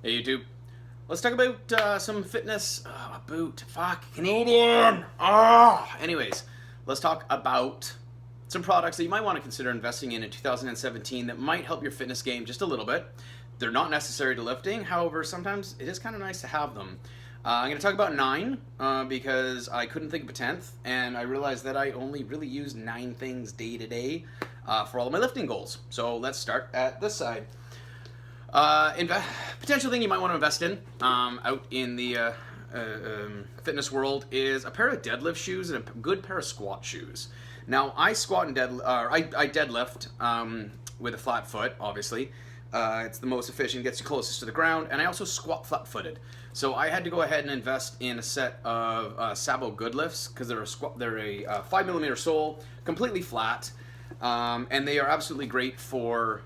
Hey YouTube, let's talk about some fitness. Oh, boot, fuck, Canadian. Anyways, let's talk about some products that you might want to consider investing in 2017 that might help your fitness game just a little bit. They're not necessary to lifting, however, sometimes it is kind of nice to have them. I'm going to talk about 9 because I couldn't think of a 10th, and I realized that I only really use 9 things day to day for all of my lifting goals. So let's start at this side. Potential thing you might want to invest in out in the fitness world is a pair of deadlift shoes and a good pair of squat shoes. Now, I squat and I deadlift with a flat foot, obviously. It's the most efficient, gets you closest to the ground, and I also squat flat-footed. So I had to go ahead and invest in a set of Sabo good lifts because they're a 5mm sole, completely flat. And they are absolutely great for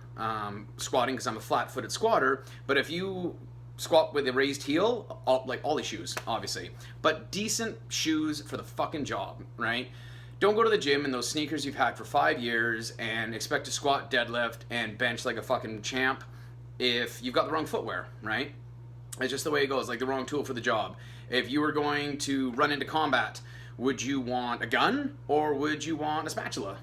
squatting because I'm a flat-footed squatter. But if you squat with a raised heel, like Ollie shoes, obviously, but decent shoes for the fucking job, right? Don't go to the gym in those sneakers you've had for 5 years and expect to squat, deadlift, and bench like a fucking champ if you've got the wrong footwear, right? It's just the way it goes, like the wrong tool for the job. If you were going to run into combat, would you want a gun or would you want a spatula?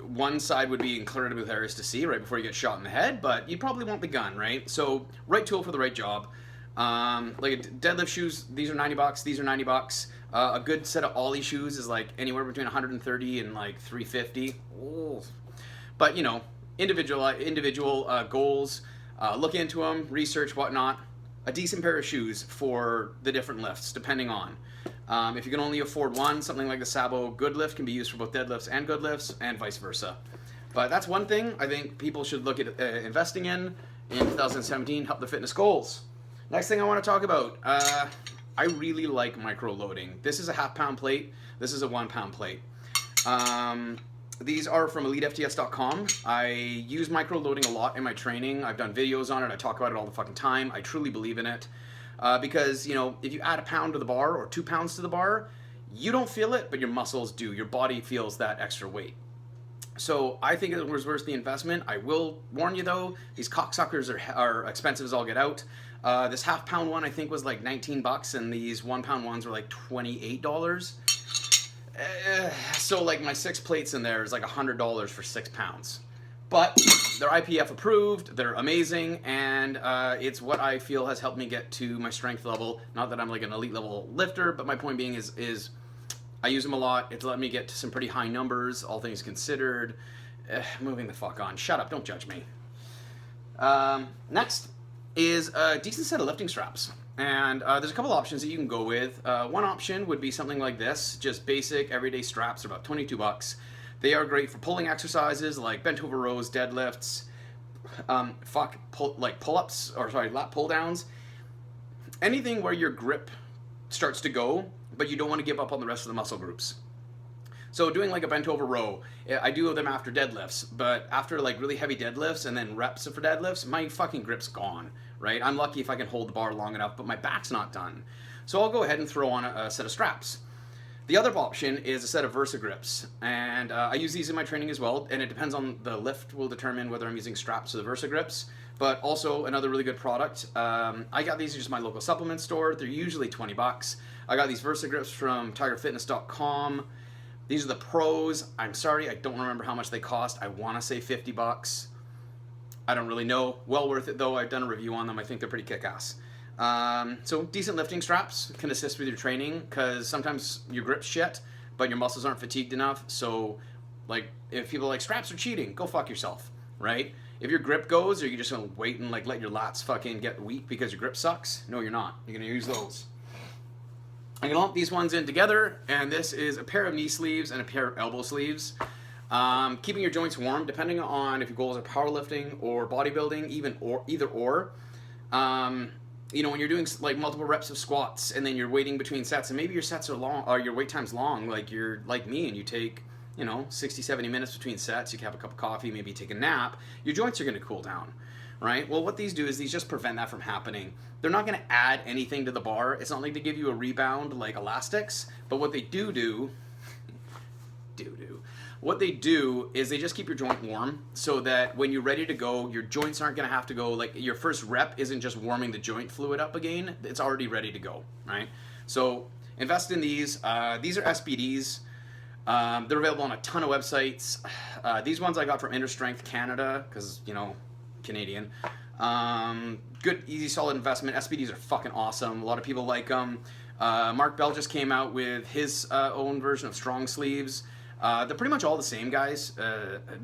One side would be incredibly hilarious to see right before you get shot in the head, but you probably want the gun, right? So, right tool for the right job. Like deadlift shoes, these are $90. These are $90. A good set of Ollie shoes is like anywhere between 130 and like 350. Oh. But you know, individual goals. Look into them, research whatnot. A decent pair of shoes for the different lifts, depending on. If you can only afford one, something like the Sabo good lift can be used for both deadlifts and good lifts, and vice versa. But that's one thing I think people should look at investing in 2017, help their fitness goals. Next thing I want to talk about, I really like micro loading. This is a half-pound plate. This is a 1-pound plate. These are from EliteFTS.com. I use micro loading a lot in my training. I've done videos on it. I talk about it all the fucking time. I truly believe in it. Because, you know, if you add a pound to the bar or 2 pounds to the bar, you don't feel it, but your muscles do. Your body feels that extra weight. So I think it was worth the investment. I will warn you, though, these cocksuckers are expensive as all get out. This half-pound one, I think, was like $19, and these 1-pound ones were like $28. So, like, my 6 plates in there is like $100 for 6 pounds. But they're IPF approved, they're amazing, and it's what I feel has helped me get to my strength level. Not that I'm like an elite level lifter, but my point being is I use them a lot. It's let me get to some pretty high numbers, all things considered. Moving the fuck on. Shut up, don't judge me. Next is a decent set of lifting straps. And there's a couple options that you can go with. One option would be something like this, just basic everyday straps, are about $22. They are great for pulling exercises like bent over rows, deadlifts, pull-ups, or sorry, lat pull-downs. Anything where your grip starts to go, but you don't want to give up on the rest of the muscle groups. So doing like a bent over row, I do them after deadlifts, but after like really heavy deadlifts and then reps for deadlifts, my fucking grip's gone, right? I'm lucky if I can hold the bar long enough, but my back's not done. So I'll go ahead and throw on a set of straps. The other option is a set of Versa grips, and I use these in my training as well, and it depends on the lift will determine whether I'm using straps or the Versa grips, but also another really good product. I got these at just my local supplement store. They're usually $20. I got these Versa grips from tigerfitness.com. These are the pros. I'm sorry, I don't remember how much they cost. I want to say $50. I don't really know. Well worth it though. I've done a review on them. I think they're pretty kick-ass. So decent lifting straps can assist with your training because sometimes your grip's shit, but your muscles aren't fatigued enough. So, like, if people are like, straps are cheating, go fuck yourself, right? If your grip goes, are you just gonna wait and like let your lats fucking get weak because your grip sucks? No, you're not. You're gonna use those. I'm gonna lump these ones in together, and this is a pair of knee sleeves and a pair of elbow sleeves. Keeping your joints warm, depending on if your goals are powerlifting or bodybuilding, either or. You know, when you're doing like multiple reps of squats and then you're waiting between sets, and maybe your sets are long or your wait time's long, like you're like me and you take, you know, 60, 70 minutes between sets, you can have a cup of coffee, maybe take a nap, your joints are going to cool down, right? Well, what these do is these just prevent that from happening. They're not going to add anything to the bar. It's not like they give you a rebound like elastics, but what they do What they do is they just keep your joint warm so that when you're ready to go, your joints aren't going to have to go, like your first rep isn't just warming the joint fluid up again, it's already ready to go, right? So invest in these. These are SBDs. They're available on a ton of websites. These ones I got from Inner Strength Canada because, you know, Canadian. Good, easy, solid investment. SBDs are fucking awesome. A lot of people like them. Mark Bell just came out with his own version of Strong Sleeves. They're pretty much all the same, guys.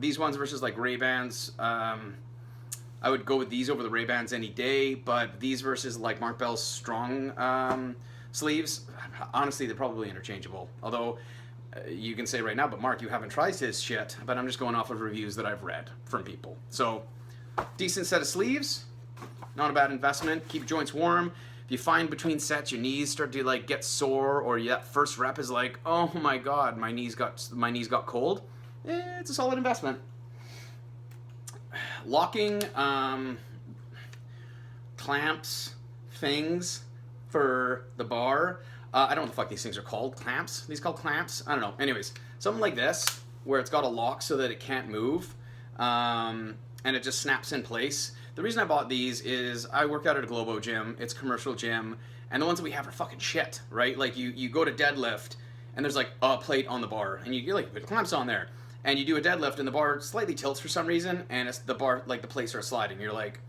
These ones versus like Ray-Bans. I would go with these over the Ray-Bans any day, but these versus like Mark Bell's Strong Sleeves, honestly, they're probably interchangeable. Although you can say right now, but Mark, you haven't tried his shit. But I'm just going off of reviews that I've read from people. So, decent set of sleeves, not a bad investment. Keep joints warm. If you find between sets your knees start to like get sore, or that first rep is like, oh my god, my knees got cold, it's a solid investment. Locking clamps things for the bar. I don't know what the fuck these things are called. Clamps? These called clamps? I don't know. Anyways, something like this where it's got a lock so that it can't move, and it just snaps in place. The reason I bought these is I work out at a Globo gym. It's a commercial gym, and the ones that we have are fucking shit, right? Like you go to deadlift, and there's like a plate on the bar, and you like put clamps on there, and you do a deadlift, and the bar slightly tilts for some reason, and it's the bar, like the plates are sliding. You're like,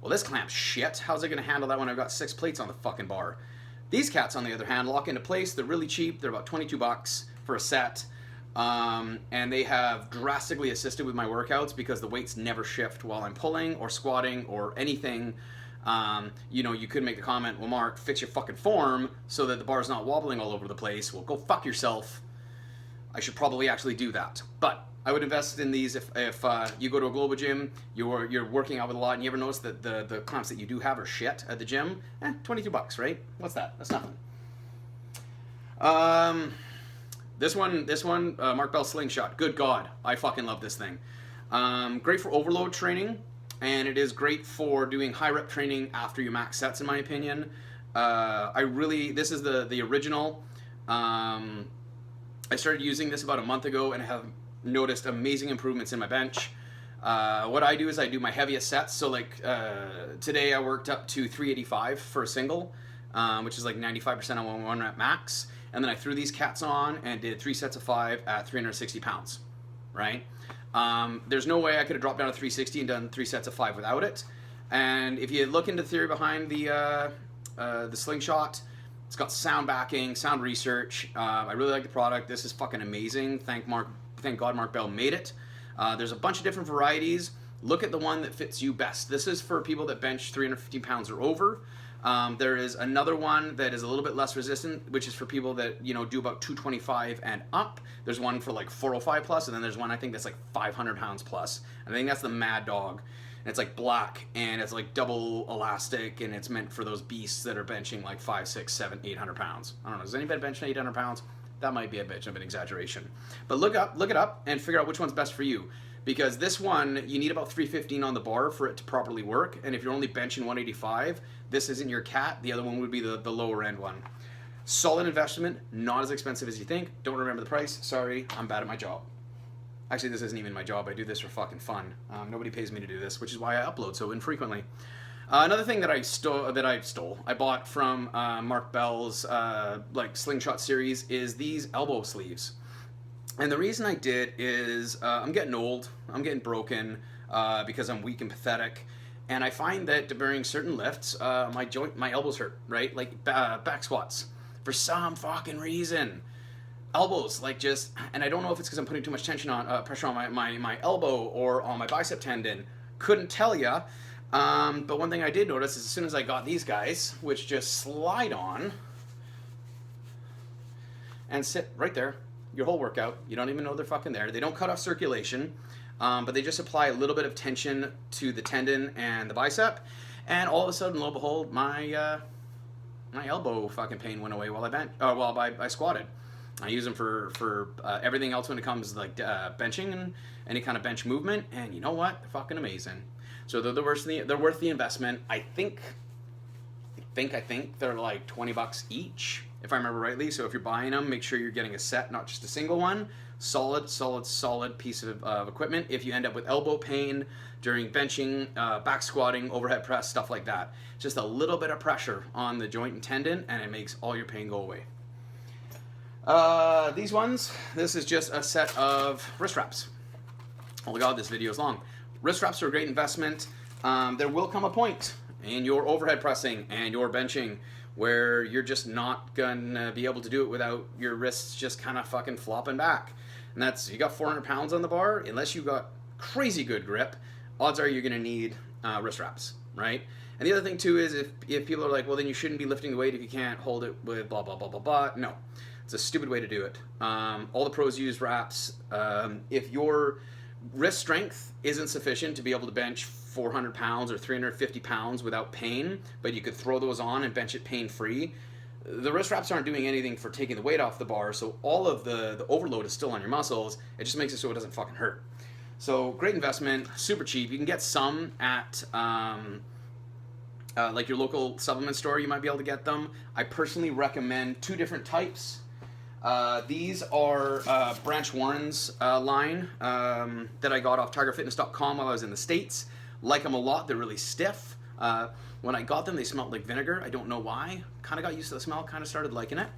well, this clamp's shit. How's it gonna handle that when I've got 6 plates on the fucking bar? These cats, on the other hand, lock into place. They're really cheap. They're about $22 for a set. And they have drastically assisted with my workouts because the weights never shift while I'm pulling or squatting or anything. You know, you could make the comment, well, Mark, fix your fucking form so that the bar's not wobbling all over the place. Well, go fuck yourself. I should probably actually do that. But I would invest in these if you go to a Global gym, you're working out with a lot, and you ever notice that the clamps that you do have are shit at the gym? $22, right? What's that? That's nothing. This one, Mark Bell Slingshot. Good God, I fucking love this thing. Great for overload training, and it is great for doing high rep training after your max sets, in my opinion. This is the original. I started using this about a month ago, and I have noticed amazing improvements in my bench. What I do is I do my heaviest sets. So like today I worked up to 385 for a single, which is like 95% on one rep max. And then I threw these cats on and did 3 sets of 5 at 360 pounds, right? There's no way I could have dropped down to 360 and done 3 sets of 5 without it. And if you look into the theory behind the Slingshot, it's got sound backing, sound research. I really like the product. This is fucking amazing. Thank God Mark Bell made it. There's a bunch of different varieties. Look at the one that fits you best. This is for people that bench 350 pounds or over. There is another one that is a little bit less resistant, which is for people that, you know, do about 225 and up. There's one for like 405 plus, and then there's one I think that's like 500 pounds plus. And I think that's the Mad Dog. And it's like black, and it's like double elastic, and it's meant for those beasts that are benching like 5, 6, 7, 800 pounds. I don't know, does anybody bench 800 pounds? That might be a bit of an exaggeration. But look it up and figure out which one's best for you. Because this one, you need about 315 on the bar for it to properly work. And if you're only benching 185, this isn't your cat. The other one would be the lower end one. Solid investment, not as expensive as you think. Don't remember the price. Sorry, I'm bad at my job. Actually, this isn't even my job. I do this for fucking fun. Nobody pays me to do this, which is why I upload so infrequently. Another thing that I bought from Mark Bell's like Slingshot series is these elbow sleeves. And the reason I did is I'm getting old, I'm getting broken because I'm weak and pathetic, and I find that during certain lifts, my elbows hurt, right? Like back squats, for some fucking reason. Elbows, like just, and I don't know if it's because I'm putting too much tension on, pressure on my elbow or on my bicep tendon. Couldn't tell ya. But one thing I did notice is as soon as I got these guys, which just slide on and sit right there, your whole workout, you don't even know they're fucking there. They don't cut off circulation, but they just apply a little bit of tension to the tendon and the bicep, and all of a sudden, lo and behold, my elbow fucking pain went away while I squatted. I use them for everything else when it comes like benching and any kind of bench movement, and you know what? They're fucking amazing. So they're worth the investment. I think they're like $20 each, if I remember rightly. So if you're buying them, make sure you're getting a set, not just a single one, solid piece of equipment if you end up with elbow pain during benching, back squatting, overhead press, stuff like that. Just a little bit of pressure on the joint and tendon, and it makes all your pain go away. These ones, this is just a set of wrist wraps. Oh my god, this video is long. Wrist wraps are a great investment. There will come a point in your overhead pressing and your benching where you're just not gonna be able to do it without your wrists just kind of fucking flopping back. And that's, you got 400 pounds on the bar, unless you got crazy good grip, odds are you're gonna need wrist wraps, right? And the other thing too is if people are like, well then you shouldn't be lifting the weight if you can't hold it with blah, blah, blah, blah, blah. No, it's a stupid way to do it. All the pros use wraps. If your wrist strength isn't sufficient to be able to bench 400 pounds or 350 pounds without pain, but you could throw those on and bench it pain-free, the wrist wraps aren't doing anything for taking the weight off the bar, so all of the overload is still on your muscles. It just makes it so it doesn't fucking hurt. So great investment, super cheap. You can get some at like your local supplement store. You might be able to get them. I personally recommend 2 different types. These are Branch Warren's line that I got off TigerFitness.com while I was in the States. Like them a lot. They're really stiff. When I got them, they smelled like vinegar. I don't know why. Kind of got used to the smell. Kind of started liking it.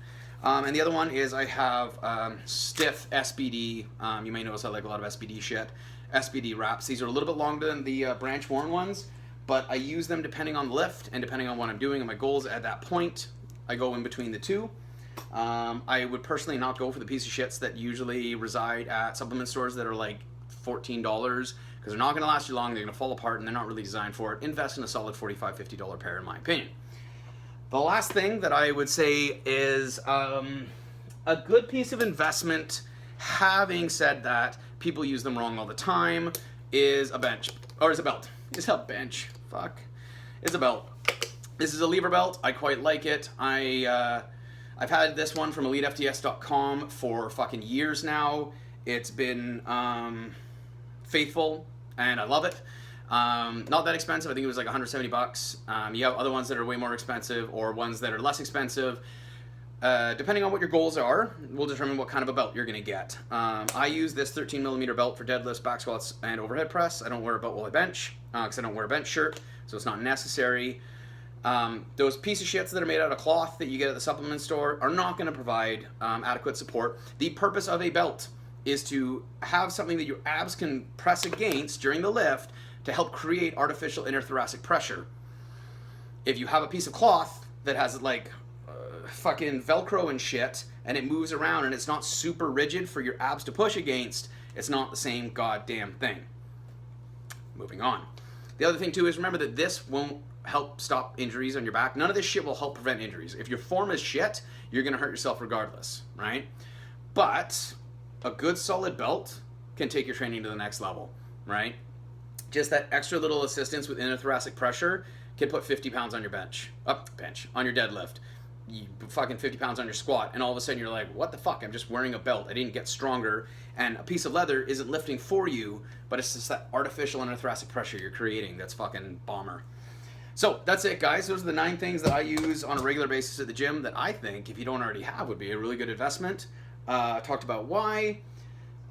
And the other one is I have stiff SBD. You may notice I like a lot of SBD shit. SBD wraps. These are a little bit longer than the Branch Warren ones, but I use them depending on the lift and depending on what I'm doing and my goals at that point. I go in between the two. I would personally not go for the piece of shits that usually reside at supplement stores that are like $14, because they're not going to last you long, they're going to fall apart, and they're not really designed for it. Invest in a solid $45, $50 pair, in my opinion. The last thing that I would say is a good piece of investment, having said that, people use them wrong all the time, is a bench, or is a belt. Is a bench, fuck. Is a belt. This is a lever belt. I quite like it. I've had this one from EliteFTS.com for fucking years now. It's been faithful, and I love it. Not that expensive. I think it was like 170 bucks. You have other ones that are way more expensive, or ones that are less expensive. Depending on what your goals are, will determine what kind of a belt you're going to get. I use this 13 millimeter belt for deadlifts, back squats, and overhead press. I don't wear a belt while I bench, because I don't wear a bench shirt, so it's not necessary. Those piece of shits that are made out of cloth that you get at the supplement store are not going to provide adequate support. The purpose of a belt is to have something that your abs can press against during the lift to help create artificial interthoracic pressure. If you have a piece of cloth that has like fucking Velcro and shit, and it moves around and it's not super rigid for your abs to push against, it's not the same goddamn thing. Moving on. The other thing too is remember that this won't help stop injuries on your back. None of this shit will help prevent injuries. If your form is shit, you're gonna hurt yourself regardless, right? But a good solid belt can take your training to the next level, right? Just that extra little assistance with interthoracic pressure can put 50 pounds on your on your deadlift. You fucking 50 pounds on your squat, and all of a sudden you're like, what the fuck? I'm just wearing a belt. I didn't get stronger, and a piece of leather isn't lifting for you, but it's just that artificial interthoracic pressure you're creating that's fucking bomber. So that's it, guys. Those are the 9 things that I use on a regular basis at the gym that I think, if you don't already have, would be a really good investment. Talked about why.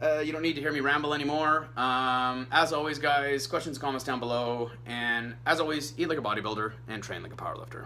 You don't need to hear me ramble anymore. As always, guys, questions, comments down below. And as always, eat like a bodybuilder and train like a powerlifter.